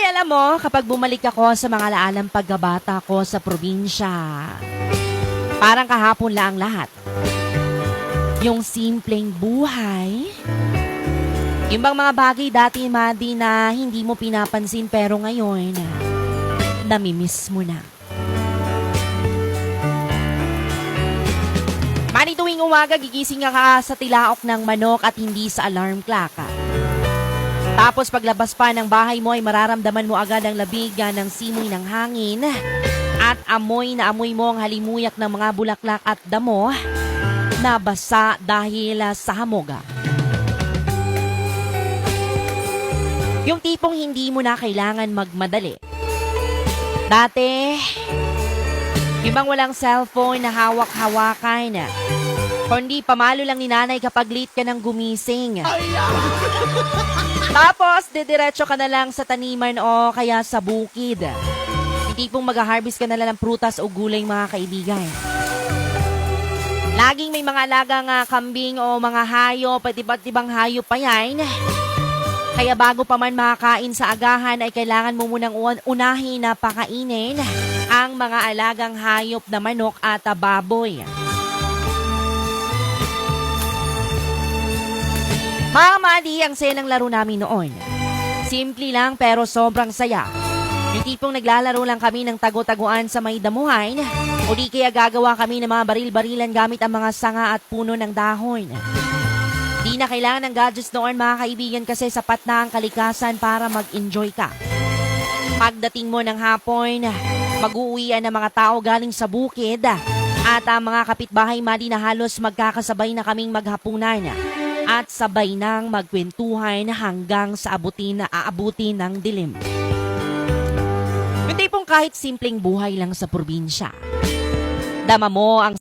alam mo, kapag bumalik ako sa mga laalang pagkabata ko sa probinsya, parang kahapon lang lahat. Yung simpleng buhay, yung bang mga bagay dati, Madi, na hindi mo pinapansin pero ngayon, namimiss mo na. Madi, tuwing umaga, gigising ka sa tilaok ng manok at hindi sa alarm clock. Tapos paglabas pa ng bahay mo ay mararamdaman mo agad ang labig ng simoy ng hangin at amoy na amoy mo ang halimuyak ng mga bulaklak at damo na basa dahil sa hamog. Yung tipong hindi mo na kailangan magmadali. Dati, ibang walang cellphone na hawak-hawakan. Kundi pamalo lang ni nanay kapag late ka nang gumising. Tapos, didiretso ka na lang sa taniman o kaya sa bukid. Yung tipong mag-harvest ka na lang ng prutas o gulay, mga kaibigan. Laging may mga alagang kambing o mga hayop, pati iba't ibang hayop pa yan. Kaya bago pa man makakain sa agahan ay kailangan mo munang unahin na pakainin ang mga alagang hayop na manok at baboy. Mga Madi, ang saya ng laro namin noon. Simple lang pero sobrang saya. Yung tipong naglalaro lang kami ng tago-taguan sa may damuhan o di kaya gagawa kami ng mga baril-barilan gamit ang mga sanga at puno ng dahon. Di na kailangan ng gadgets noon, mga kaibigan, kasi sapat na ang kalikasan para mag-enjoy ka. Pagdating mo ng hapon, mag-uuwian ng mga tao galing sa bukid at ang mga kapitbahay, Madi, na halos magkakasabay na kaming maghapunan at sabay nang magkwentuhan hanggang sa aabutin ng dilim. Yung tipong kahit simpleng buhay lang sa probinsya, dama mo ang